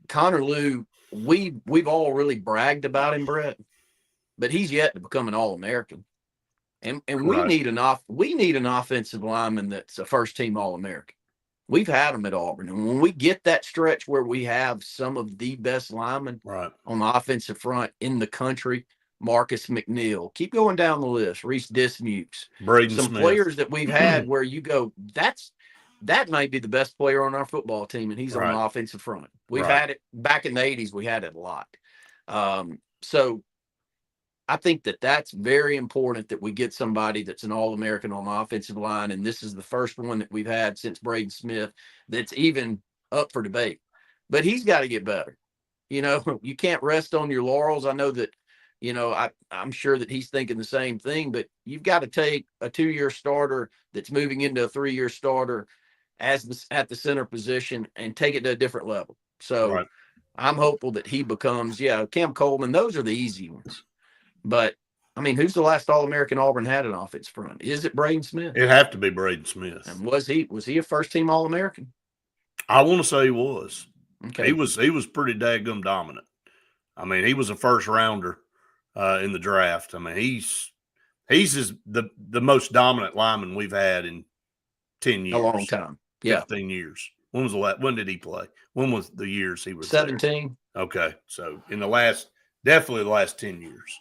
Connor Lew, we've all really bragged about him, Brett, but he's yet to become an All-American. And we need an offensive lineman that's a first-team All-American. We've had them at Auburn. And when we get that stretch where we have some of the best linemen on the offensive front in the country, Marcus McNeil, keep going down the list, Reese Dismukes, Braden some Smith. Players that we've had where you go, that might be the best player on our football team, and he's on the offensive front. We've had it back in the 80s. We had it a lot. So I think that's very important that we get somebody that's an All-American on the offensive line, and this is the first one that we've had since Braden Smith that's even up for debate. But he's got to get better. You know, you can't rest on your laurels. I know that, you know, I'm sure that he's thinking the same thing, but you've got to take a 2-year starter that's moving into a 3-year starter at the center position and take it to a different level. So I'm hopeful that he becomes, Cam Coleman. Those are the easy ones. But, I mean, who's the last All-American Auburn had an offensive front? Is it Braden Smith? It'd have to be Braden Smith. And was he a first-team All-American? I want to say he was. Okay. He was pretty daggum dominant. I mean, he was a first-rounder in the draft. I mean, he's the most dominant lineman we've had in 10 years. A long time. 15 years. When was the last? When did he play? When was the years he was 17. There? Okay. So in definitely the last 10 years.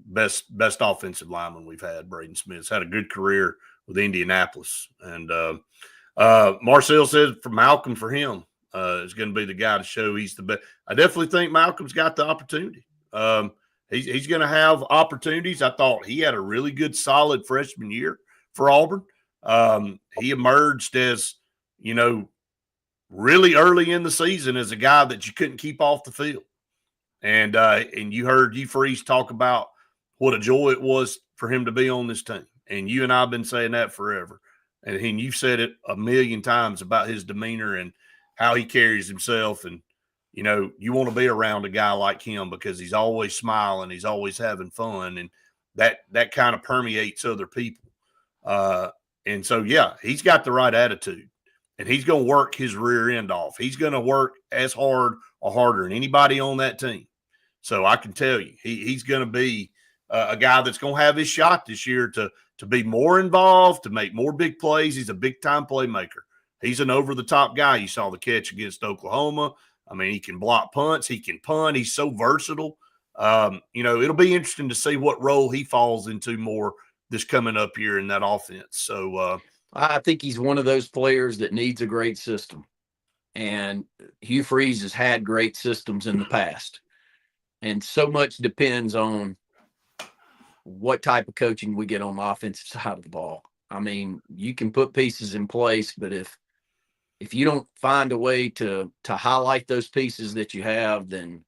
Best offensive lineman we've had, Braden Smith's had a good career with Indianapolis. And Marcel said for Malcolm, for him, is going to be the guy to show he's the best. I definitely think Malcolm's got the opportunity. He's going to have opportunities. I thought he had a really good, solid freshman year for Auburn. He emerged as really early in the season as a guy that you couldn't keep off the field. And you heard Hugh Freeze talk about what a joy it was for him to be on this team. And you and I have been saying that forever. And you've said it a million times about his demeanor and how he carries himself. And, you want to be around a guy like him because he's always smiling. He's always having fun. And that kind of permeates other people. And so, yeah, he's got the right attitude. And he's going to work his rear end off. He's going to work as hard or harder than anybody on that team. So I can tell you, he's going to be a guy that's going to have his shot this year to be more involved, to make more big plays. He's a big-time playmaker. He's an over-the-top guy. You saw the catch against Oklahoma. I mean, he can block punts. He can punt. He's so versatile. It'll be interesting to see what role he falls into more this coming up here in that offense. So I think he's one of those players that needs a great system. And Hugh Freeze has had great systems in the past. And so much depends on what type of coaching we get on the offensive side of the ball. I mean, you can put pieces in place, but if you don't find a way to highlight those pieces that you have, then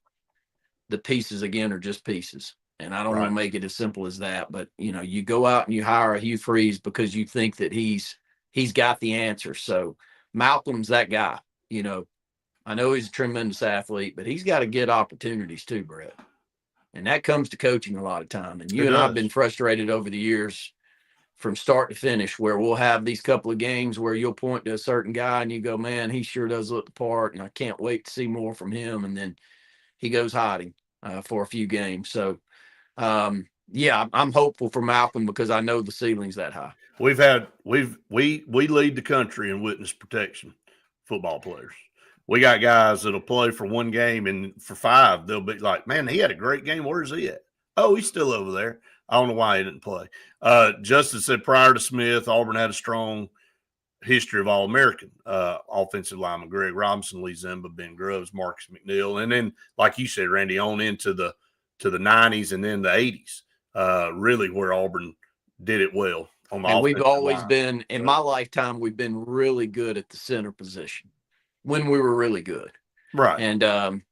the pieces again are just pieces. And I don't want to make it as simple as that, but you go out and you hire a Hugh Freeze because you think that he's got the answer. So Malcolm's that guy. I know he's a tremendous athlete, but he's got to get opportunities too, Brett. And that comes to coaching a lot of time. And you and I have been frustrated over the years from start to finish, where we'll have these couple of games where you'll point to a certain guy and you go, man, he sure does look the part, and I can't wait to see more from him. And then he goes hiding for a few games. So, yeah, I'm hopeful for Malcolm because I know the ceiling's that high. We lead the country in witness protection football players. We got guys that'll play for one game, and for 5, they'll be like, man, he had a great game. Where's he at? Oh, he's still over there. I don't know why he didn't play. Justin said prior to Smith, Auburn had a strong history of All-American offensive linemen. Greg Robinson, Lee Zimba, Ben Grubbs, Marcus McNeil. And then, like you said, Randy, on into the 90s and then the 80s, really where Auburn did it well. And we've always been, in my lifetime, we've been really good at the center position when we were really good. Right. And,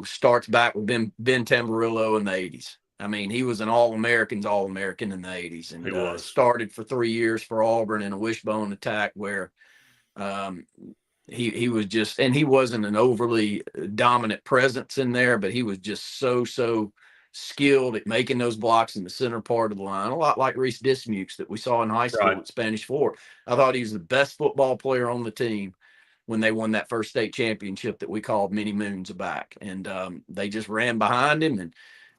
starts back with Ben Tamburillo in the 80s. I mean, he was an All-American in the 80s, and started for 3 years for Auburn in a wishbone attack where he was just, and he wasn't an overly dominant presence in there, but he was just so skilled at making those blocks in the center part of the line, a lot like Reese Dismukes that we saw in high school at Spanish Fort. I thought he was the best football player on the team when they won that first state championship that we called many moons back. And they just ran behind him and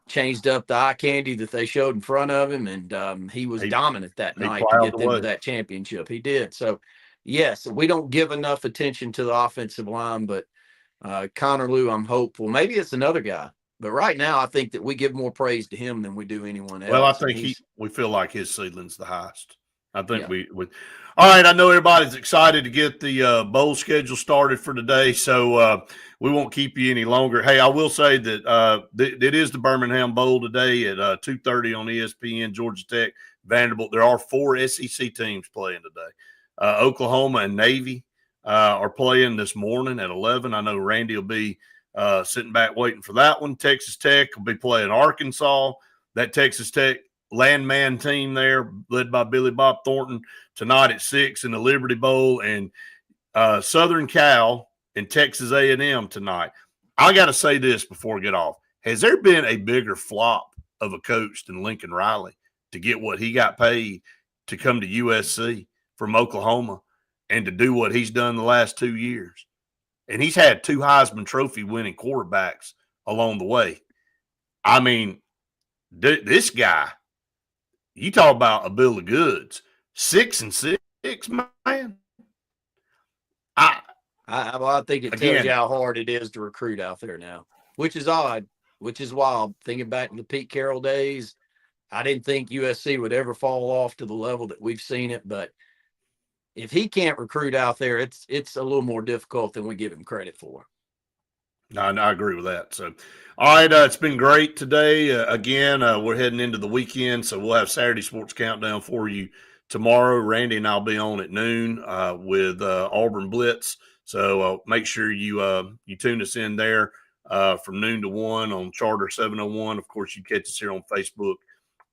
changed up the eye candy that they showed in front of him. And he was dominant that night to get them to that championship. He did. So, yes, we don't give enough attention to the offensive line, but Connor Lew, I'm hopeful. Maybe it's another guy. But right now, I think that we give more praise to him than we do anyone else. Well, I think we feel like his ceiling's the highest. I think we all right, I know everybody's excited to get the bowl schedule started for today, so we won't keep you any longer. Hey, I will say that it is the Birmingham Bowl today at 2:30 on ESPN, Georgia Tech, Vanderbilt. There are 4 SEC teams playing today. Oklahoma and Navy are playing this morning at 11. I know Randy will be sitting back waiting for that one. Texas Tech will be playing Arkansas. That Texas Tech landman team there, led by Billy Bob Thornton, tonight at 6 in the Liberty Bowl, and Southern Cal and Texas A&M tonight. I got to say this before we get off. Has there been a bigger flop of a coach than Lincoln Riley to get what he got paid to come to USC from Oklahoma and to do what he's done the last 2 years? And he's had 2 Heisman Trophy winning quarterbacks along the way. I mean, this guy, you talk about a bill of goods, 6-6, man. I think it tells you how hard it is to recruit out there now, which is odd, which is wild. Thinking back to the Pete Carroll days, I didn't think USC would ever fall off to the level that we've seen it. But if he can't recruit out there, it's a little more difficult than we give him credit for. I agree with that. So, all right, it's been great today. Again, we're heading into the weekend, so we'll have Saturday Sports Countdown for you tomorrow, Randy and I'll be on at noon with Auburn Blitz. So make sure you tune us in there from noon to 1 on Charter 701. Of course, you catch us here on Facebook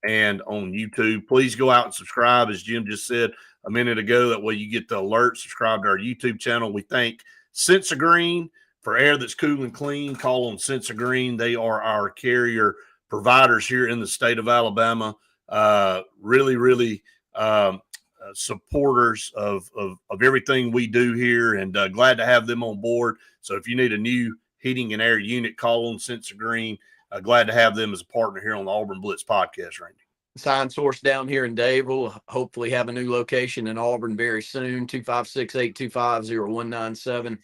and on YouTube. Please go out and subscribe, as Jim just said a minute ago. That way you get the alert. Subscribe to our YouTube channel. We thank Sense of Green for air that's cool and clean. Call on Sense of Green. They are our carrier providers here in the state of Alabama. Really supporters of everything we do here, and glad to have them on board. So if you need a new heating and air unit, call on Sense of Green. Glad to have them as a partner here on the Auburn Blitz podcast, Randy. Sign Source down here in Dave will hopefully have a new location in Auburn very soon. 256-825-0197.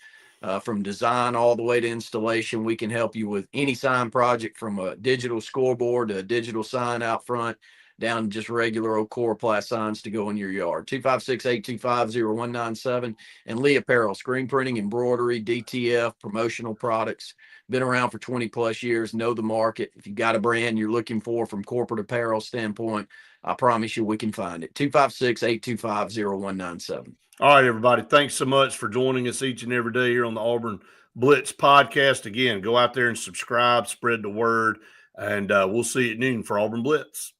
From design all the way to installation, we can help you with any sign project, from a digital scoreboard to a digital sign out front, down to just regular old coroplast signs to go in your yard. 256-825-0197. And Lee Apparel, screen printing, embroidery, DTF, promotional products. Been around for 20 plus years, know the market. If you got a brand you're looking for from corporate apparel standpoint, I promise you we can find it. 256-825-0197. All right, everybody. Thanks so much for joining us each and every day here on the Auburn Blitz podcast. Again, go out there and subscribe, spread the word, and we'll see you at noon for Auburn Blitz.